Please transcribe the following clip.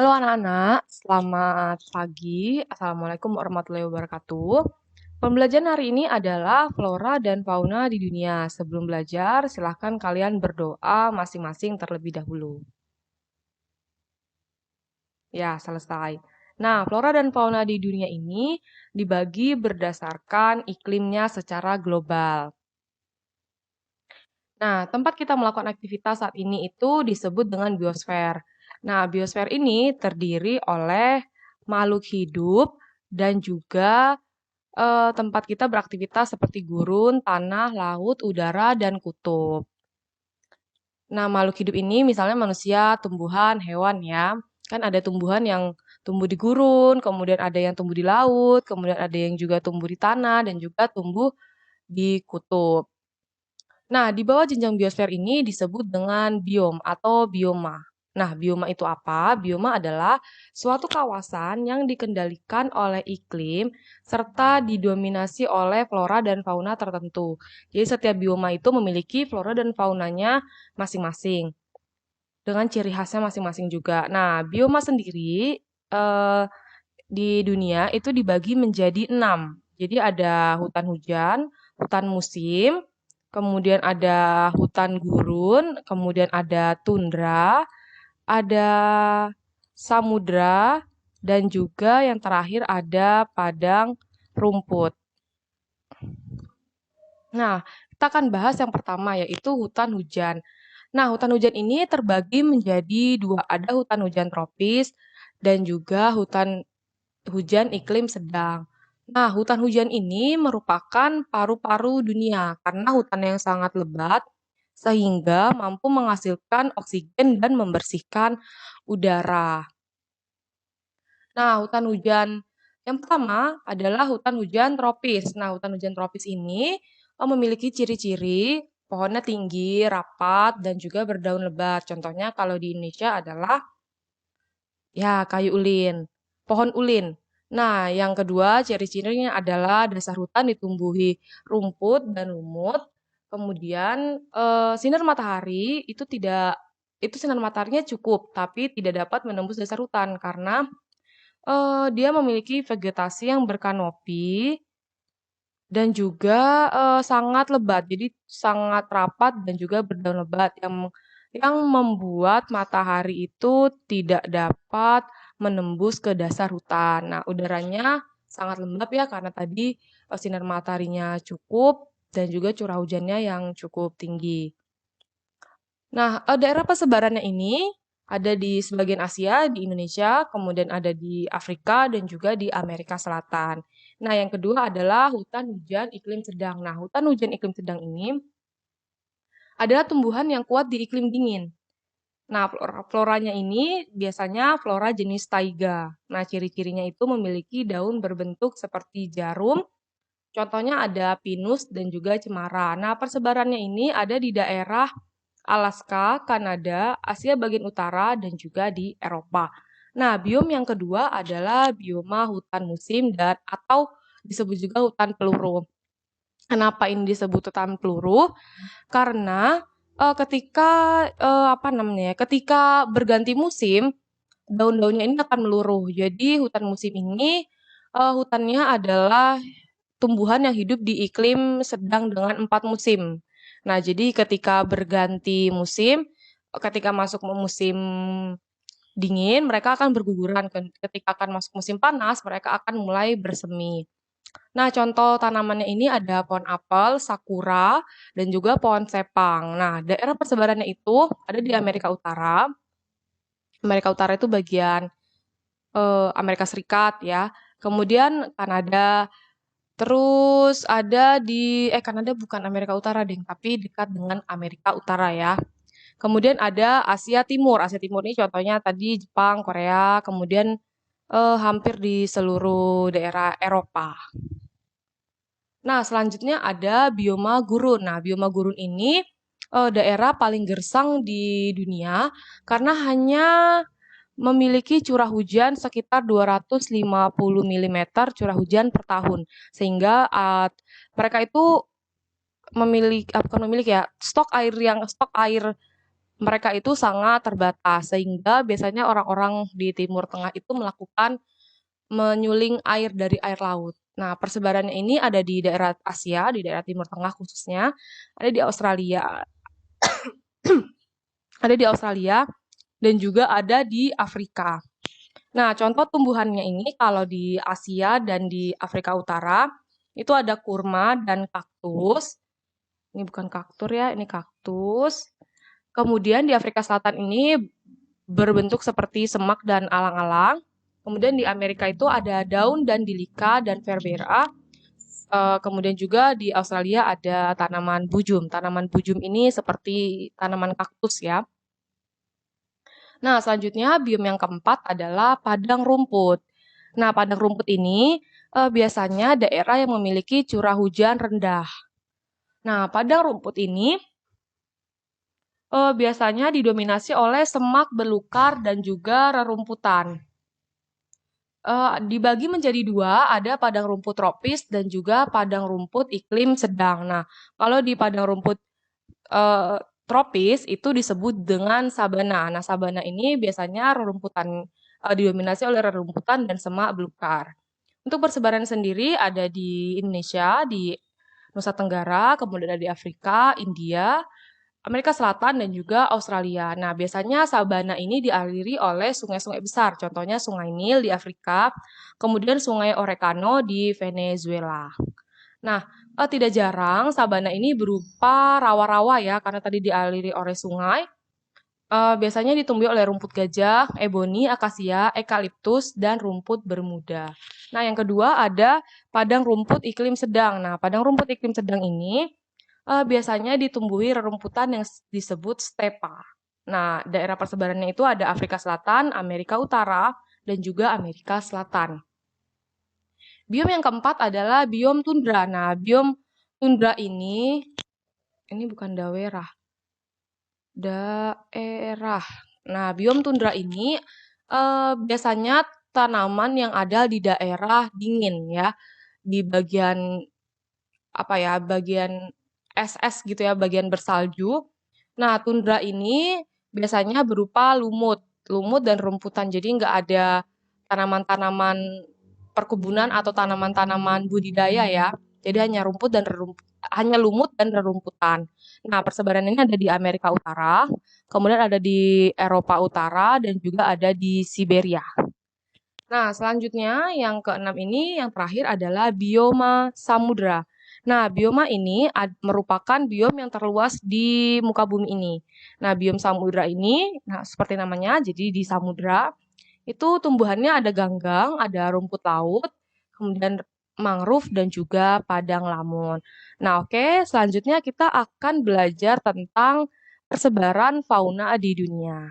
Halo anak-anak, selamat pagi. Assalamualaikum warahmatullahi wabarakatuh. Pembelajaran hari ini adalah flora dan fauna di dunia. Sebelum belajar, silahkan kalian berdoa masing-masing terlebih dahulu. Ya, selesai. Nah, flora dan fauna di dunia ini dibagi berdasarkan iklimnya secara global. Nah, tempat kita melakukan aktivitas saat ini itu disebut dengan biosfer. Nah, biosfer ini terdiri oleh makhluk hidup dan juga tempat kita beraktivitas seperti gurun, tanah, laut, udara, dan kutub. Nah, makhluk hidup ini misalnya manusia, tumbuhan, hewan ya. Kan ada tumbuhan yang tumbuh di gurun, kemudian ada yang tumbuh di laut, kemudian ada yang juga tumbuh di tanah, dan juga tumbuh di kutub. Nah, di bawah jenjang biosfer ini disebut dengan biom atau bioma. Nah, bioma itu apa? Bioma adalah suatu kawasan yang dikendalikan oleh iklim serta didominasi oleh flora dan fauna tertentu. Jadi setiap bioma itu memiliki flora dan faunanya masing-masing dengan ciri khasnya masing-masing juga. Nah, bioma sendiri eh, di dunia itu dibagi menjadi 6. Jadi ada hutan hujan, hutan musim, kemudian ada hutan gurun, kemudian ada tundra, ada samudra, dan juga yang terakhir ada padang rumput. Nah, kita akan bahas yang pertama yaitu hutan hujan. Nah, hutan hujan ini terbagi menjadi dua, ada hutan hujan tropis dan juga hutan hujan iklim sedang. Nah, hutan hujan ini merupakan paru-paru dunia karena hutan yang sangat lebat sehingga mampu menghasilkan oksigen dan membersihkan udara. Nah, hutan hujan yang pertama adalah hutan hujan tropis. Nah, hutan hujan tropis ini memiliki ciri-ciri pohonnya tinggi, rapat, dan juga berdaun lebat. Contohnya kalau di Indonesia adalah ya kayu ulin, pohon ulin. Nah, yang kedua ciri-cirinya adalah dasar hutan ditumbuhi rumput dan lumut. Kemudian sinar matahari itu sinar mataharinya cukup, tapi tidak dapat menembus dasar hutan karena dia memiliki vegetasi yang berkanopi dan juga sangat lebat, jadi sangat rapat dan juga berdaun lebat yang membuat matahari itu tidak dapat menembus ke dasar hutan. Nah, udaranya sangat lembab ya karena tadi sinar mataharinya cukup dan juga curah hujannya yang cukup tinggi. Nah, daerah persebarannya ini ada di sebagian Asia, di Indonesia, kemudian ada di Afrika dan juga di Amerika Selatan. Nah, yang kedua adalah hutan hujan iklim sedang. Nah, hutan hujan iklim sedang ini adalah tumbuhan yang kuat di iklim dingin. Nah, floranya ini biasanya flora jenis taiga. Nah, ciri-cirinya itu memiliki daun berbentuk seperti jarum. Contohnya ada pinus dan juga cemara. Nah, persebarannya ini ada di daerah Alaska, Kanada, Asia bagian utara, dan juga di Eropa. Nah, biom yang kedua adalah bioma hutan musim dan atau disebut juga hutan peluru. Kenapa ini disebut hutan peluru? Karena ketika apa namanya? Ketika berganti musim, daun-daunnya ini akan meluruh. Jadi hutan musim ini hutannya adalah tumbuhan yang hidup di iklim sedang dengan 4 musim. Nah, jadi ketika berganti musim, ketika masuk musim dingin, mereka akan berguguran. Ketika akan masuk musim panas, mereka akan mulai bersemi. Nah, contoh tanamannya ini ada pohon apel, sakura, dan juga pohon sepang. Nah, daerah persebarannya itu ada di Amerika Utara. Amerika Utara itu bagian Amerika Serikat ya. Kemudian Kanada, terus ada di Kanada bukan Amerika Utara deh, tapi dekat dengan Amerika Utara ya. Kemudian ada Asia Timur. Asia Timur ini contohnya tadi Jepang, Korea, kemudian hampir di seluruh daerah Eropa. Nah, selanjutnya ada bioma gurun. Nah, bioma gurun ini daerah paling gersang di dunia karena hanya memiliki curah hujan sekitar 250 mm curah hujan per tahun. Sehingga mereka itu memiliki bukan memiliki ya, stok air mereka itu sangat terbatas, sehingga biasanya orang-orang di Timur Tengah itu melakukan menyuling air dari air laut. Nah, persebarannya ini ada di daerah Asia, di daerah Timur Tengah khususnya, ada di Australia, ada di Australia, dan juga ada di Afrika. Nah, contoh tumbuhannya ini kalau di Asia dan di Afrika Utara, itu ada kurma dan kaktus. Ini bukan kaktur ya, ini kaktus. Kemudian di Afrika Selatan ini berbentuk seperti semak dan alang-alang. Kemudian di Amerika itu ada daun dan dilika dan verbera. Kemudian juga di Australia ada tanaman bujum. Tanaman bujum ini seperti tanaman kaktus ya. Nah, selanjutnya biom yang keempat adalah padang rumput. Nah, padang rumput ini biasanya daerah yang memiliki curah hujan rendah. Nah, padang rumput ini biasanya didominasi oleh semak belukar dan juga rerumputan. Dibagi menjadi dua, ada padang rumput tropis dan juga padang rumput iklim sedang. Nah, kalau di padang rumput eh, tropis itu disebut dengan sabana. Nah, sabana ini biasanya rerumputan didominasi oleh rerumputan dan semak belukar. Untuk persebaran sendiri ada di Indonesia, di Nusa Tenggara, kemudian ada di Afrika, India, Amerika Selatan, dan juga Australia. Nah, biasanya sabana ini dialiri oleh sungai-sungai besar, contohnya Sungai Nil di Afrika, kemudian Sungai Oregano di Venezuela. Nah, tidak jarang sabana ini berupa rawa-rawa ya, karena tadi dialiri oleh sungai. Biasanya ditumbuhi oleh rumput gajah, eboni, akasia, ekaliptus, dan rumput bermuda. Nah, yang kedua ada padang rumput iklim sedang. Nah, padang rumput iklim sedang ini biasanya ditumbuhi rerumputan yang disebut stepa. Nah, daerah persebarannya itu ada Afrika Selatan, Amerika Utara, dan juga Amerika Selatan. Biom yang keempat adalah biom tundra. Nah, biom tundra ini bukan daerah, daerah. Nah, biom tundra ini biasanya tanaman yang ada di daerah dingin ya, di bagian apa ya, bagian es gitu ya, bagian bersalju. Nah, tundra ini biasanya berupa lumut, lumut dan rumputan. Jadi nggak ada tanaman-tanaman perkebunan atau tanaman-tanaman budidaya ya. Jadi hanya lumut dan rerumputan. Nah, persebaran ini ada di Amerika Utara, kemudian ada di Eropa Utara, dan juga ada di Siberia. Nah, selanjutnya yang keenam ini, yang terakhir adalah bioma samudra. Nah, bioma ini merupakan biom yang terluas di muka bumi ini. Nah, biom samudra ini, nah seperti namanya, jadi di samudra itu tumbuhannya ada ganggang, ada rumput laut, kemudian mangrove dan juga padang lamun. Nah, oke, selanjutnya kita akan belajar tentang persebaran fauna di dunia.